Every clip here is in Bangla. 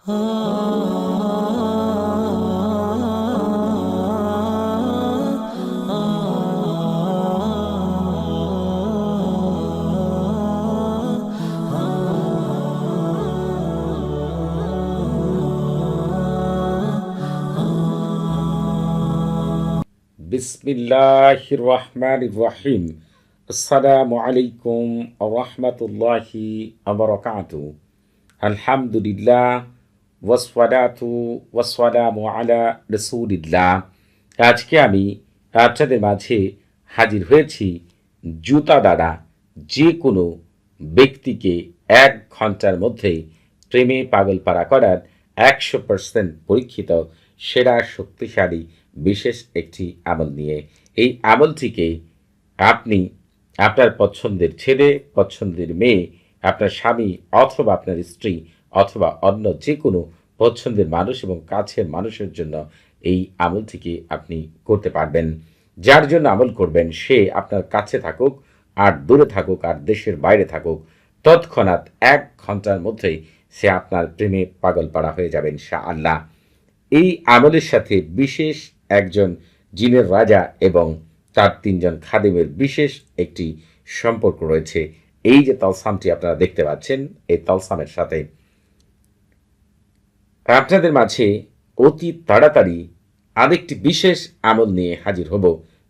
বিসমিল্লাহির রহমানির রহিম। আসসালামু আলাইকুম ওয়া রাহমাতুল্লাহি ওয়া বারাকাতুহু। আলহামদুলিল্লাহ ওয়াসসালাতু ওয়াসসালামু আলা রাসূলিল্লাহ। আজকে আমি আপনাদের মাঝে হাজির হয়েছি জুতা দ্বারা যে কোনো ব্যক্তিকে 1 ঘন্টার মধ্যে প্রেমে পাগলপারা করার 100% পরীক্ষিত সেরা শক্তিশালী বিশেষ একটি আমল নিয়ে। এই আমলটিকে আপনি আপনার পছন্দের ছেলে, পছন্দের মেয়ে, আপনার স্বামী অথবা আপনার স্ত্রী অথবা অন্য যে কোনো পছন্দের মানুষ এবং কাছের মানুষের জন্য এই আমলটিকে আপনি করতে পারবেন। যার জন্য আমল করবেন সে আপনার কাছে থাকুক আর দূরে থাকুক আর দেশের বাইরে থাকুক, তৎক্ষণাৎ 1 ঘন্টার মধ্যেই সে আপনার প্রেমে পাগলপাড়া হয়ে যাবে ইনশাআল্লাহ। এই আমলের সাথে বিশেষ একজন জিনের রাজা এবং তার 3 জন খাদেমের বিশেষ একটি সম্পর্ক রয়েছে। এই যে তালসামটি আপনারা দেখতে পাচ্ছেন, এই তালসামের সাথে আপনাদের মাঝে অতি তাড়াতাড়ি আরেকটি বিশেষ আমল নিয়ে হাজির হব।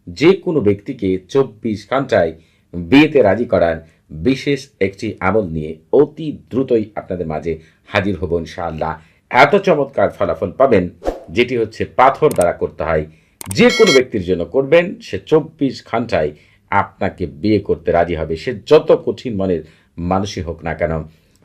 যে কোনো ব্যক্তিকে 24 ঘন্টায় বিয়েতে রাজি করার বিশেষ একটি আমল নিয়ে অতি দ্রুতই আপনাদের মাঝে হাজির হব ইনশাআল্লাহ। এত চমৎকার ফলাফল পাবেন, যেটি হচ্ছে পাথর দ্বারা করতে হয়। যে কোনো ব্যক্তির জন্য করবেন, সে 24 ঘন্টায় আপনাকে বিয়ে করতে রাজি হবে, সে যত কঠিন মনের মানুষই হোক না কেন।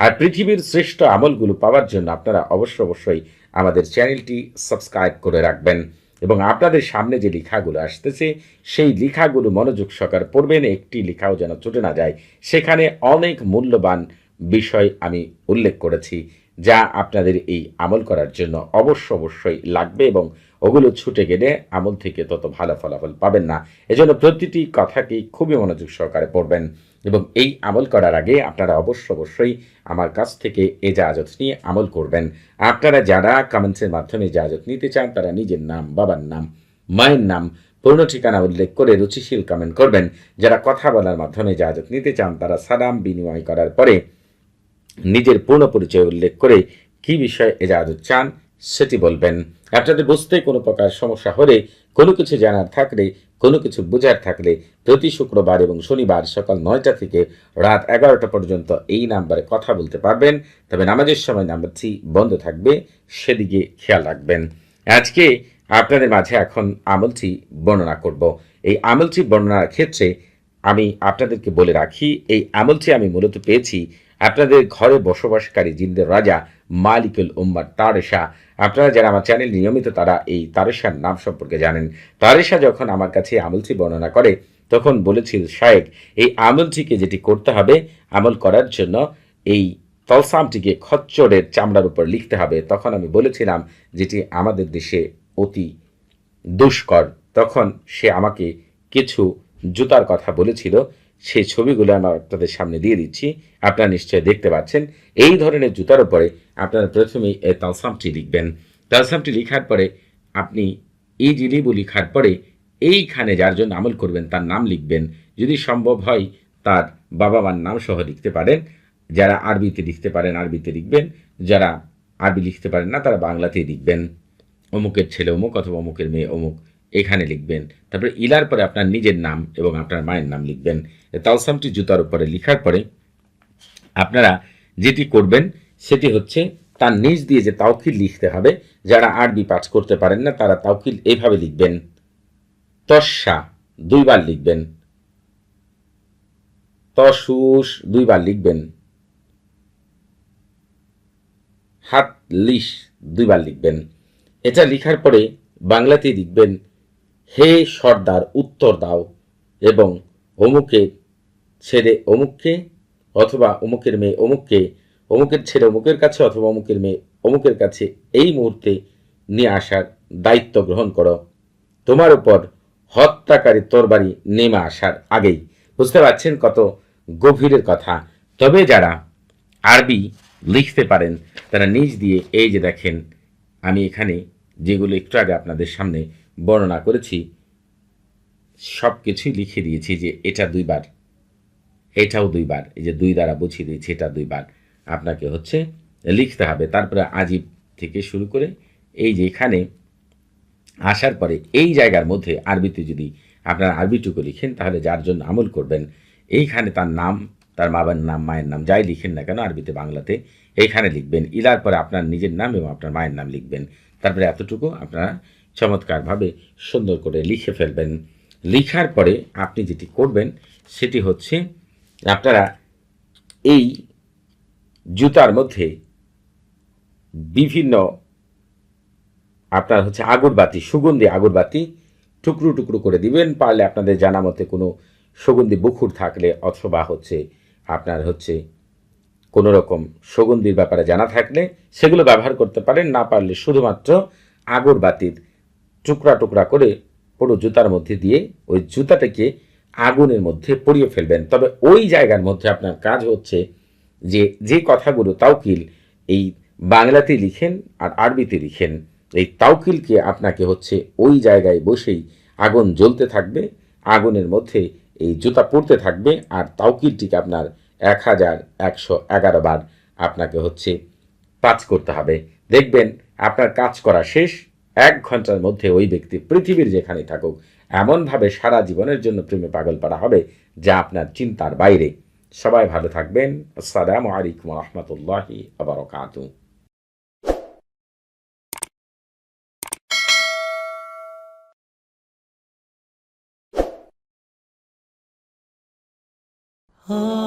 আর পৃথিবীর শ্রেষ্ঠ আমলগুলো পাওয়ার জন্য আপনারা অবশ্যই আমাদের চ্যানেলটি সাবস্ক্রাইব করে রাখবেন এবং আপনাদের সামনে যে লেখাগুলো আসতেছে সেই লেখাগুলো মনোযোগ সহকারে পড়বেন, একটি লেখাও যেন ছুটে না যায়। সেখানে অনেক মূল্যবান বিষয় আমি উল্লেখ করেছি যা আপনাদের এই আমল করার জন্য অবশ্যই লাগবে এবং ওগুলো ছুটে গেলে আমল থেকে তত ভালো ফলাফল পাবেন না। এজন্য প্রতিটি কথাকেই খুবই মনোযোগ সহকারে পড়বেন এবং এই আমল করার আগে আপনারা অবশ্যই আমার কাছ থেকে এজাজত নিয়ে আমল করবেন। আপনারা যারা কমেন্টসের মাধ্যমে এজাজত নিতে চান তারা নিজের নাম, বাবার নাম, মায়ের নাম, পূর্ণ ঠিকানা উল্লেখ করে রুচিশীল কমেন্ট করবেন। যারা কথা বলার মাধ্যমে এজাজত নিতে চান তারা সালাম বিনিময় করার পরে নিজের পূর্ণ পরিচয় উল্লেখ করে কি বিষয়ে এজাজত চান সেটি বলবেন। আপনাদের বুঝতে কোনো প্রকার সমস্যা হলে, কোনো কিছু জানার থাকলে, কোনো কিছু বোঝার থাকলে প্রতি শুক্রবার এবং শনিবার সকাল 9টা থেকে রাত 11টা পর্যন্ত এই নাম্বারে কথা বলতে পারবেন। তবে নামাজের সময় নাম্বারটি বন্ধ থাকবে, সেদিকে খেয়াল রাখবেন। আজকে আপনাদের মাঝে এখন আমলটি বর্ণনা করব। এই আমলটি বর্ণনার ক্ষেত্রে আমি আপনাদেরকে বলে রাখি, এই আমলটি আমি মূলত পেয়েছি আপনাদের ঘরে বসবাসকারী জিনদের রাজা মালিকুল উম্মার তারেশা। আপনারা যারা আমার চ্যানেল নিয়মিত তারা এই তারেশার নাম সম্পর্কে জানেন। তারেশা যখন আমার কাছে আমলটি বর্ণনা করে তখন বলেছিল, শায়েখ এই আমলটিকে যেটি করতে হবে, আমল করার জন্য এই তলসামটিকে খচ্চরের চামড়ার উপর লিখতে হবে। তখন আমি বলেছিলাম যেটি আমাদের দেশে অতি দুষ্কর। তখন সে আমাকে কিছু জুতার কথা বলেছিল, সেই ছবিগুলো আমি আপনাদের সামনে দিয়ে দিচ্ছি, আপনারা নিশ্চয়ই দেখতে পাচ্ছেন। এই ধরনের জুতার উপরে আপনারা প্রথমেই এই তালসামটি লিখবেন। তালসামটি লেখার পরে আপনি এই জিনিবু লেখার পরে এইখানে যার জন্য আমল করবেন তার নাম লিখবেন। যদি সম্ভব হয় তার বাবা মার নাম সহ লিখতে পারেন। যারা আরবিতে লিখতে পারেন আরবিতে লিখবেন, যারা আরবি লিখতে পারেন না তারা বাংলাতেই লিখবেন। অমুকের ছেলে অমুক অথবা অমুকের মেয়ে অমুক এখানে লিখবেন। তারপরে ইলার পরে আপনার নিজের নাম এবং আপনার মায়ের নাম লিখবেন। তালসামটি জুতার উপরে লিখার পরে আপনারা যেটি করবেন সেটি হচ্ছে তার নিচ দিয়ে যে তাওকিল লিখতে হবে। যারা আরবি পাঠ করতে পারেন না তারা তাওকিল এইভাবে লিখবেন, তসা 2 বার লিখবেন, তসুস 2 বার লিখবেন, হাত লিশ 2 বার লিখবেন। এটা লিখার পরে বাংলাতে লিখবেন, হে সর্দার উত্তর দাও এবং অমুকের ছেলে অমুককে অথবা অমুকের মেয়ে অমুককে, অমুকের ছেলে অমুকের কাছে অথবা অমুকের মেয়ে অমুকের কাছে এই মুহূর্তে নিয়ে আসার দায়িত্ব গ্রহণ করো, তোমার উপর হত্যাকারী তরবারি নেমে আসার আগেই। বুঝতে পারছেন কত গভীরের কথা। তবে যারা আরবি লিখতে পারেন তারা নিজ দিয়ে এই যে দেখেন আমি এখানে যেগুলো একটু আগে আপনাদের সামনে বর্ণনা করেছি সব কিছুই লিখে দিয়েছি যে এটা 2 বার, এটাও 2 বার, এই যে 2 দ্বারা বুঝিয়ে দিয়েছি এটা 2 বার আপনাকে হচ্ছে লিখতে হবে। তারপরে আজিব থেকে শুরু করে এই যে এখানে আসার পরে এই জায়গার মধ্যে আরবিতে যদি আপনার আরবিটুকু লিখেন তাহলে যার জন্য আমল করবেন এইখানে তার নাম, তার বাবার নাম, মায়ের নাম যাই লিখেন না কেন আরবিতে বাংলাতে এইখানে লিখবেন। ইলার পরে আপনার নিজের নাম এবং আপনার মায়ের নাম লিখবেন। তারপরে এতটুকু আপনারা চমৎকারভাবে সুন্দর করে লিখে ফেলবেন। লিখার পরে আপনি যেটি করবেন সেটি হচ্ছে আপনারা এই জুতার মধ্যে বিভিন্ন আপনার হচ্ছে আগরবাতি, সুগন্ধি আগরবাতি টুকরো টুকরো করে দিবেন। পারলে আপনাদের জানা মতে কোনো সুগন্ধি বুকুর থাকলে অথবা হচ্ছে আপনার হচ্ছে কোনো রকম সুগন্ধির ব্যাপারে জানা থাকলে সেগুলো ব্যবহার করতে পারেন। না পারলে শুধুমাত্র আগরবাতির টুকরা টুকরা করে পুরো জুতার মধ্যে দিয়ে ওই জুতাটাকে আগুনের মধ্যে পুড়িয়ে ফেলবেন। তবে ওই জায়গার মধ্যে আপনার কাজ হচ্ছে যে যে কথাগুলো তাওকিল এই বাংলাতে লিখেন আর আরবিতে লিখেন, এই তাওকিলকে আপনাকে হচ্ছে ওই জায়গায় বসেই আগুন জ্বলতে থাকবে, আগুনের মধ্যে এই জুতা পড়তে থাকবে আর তাওকিলটিকে আপনার 1111 বার আপনাকে হচ্ছে পাঁচ করতে হবে। দেখবেন আপনার কাজ করা শেষ, 1 ঘন্টার মধ্যে ওই ব্যক্তি পৃথিবীর যেখানে থাকুক এমনভাবে সারা জীবনের জন্য প্রেমে পাগল পারা হবে যা আপনার চিন্তার বাইরে। সবাই ভালো থাকবেন। আসসালামু আলাইকুম রহমতুল্লাহি ওয়া বারাকাতুহু। Ah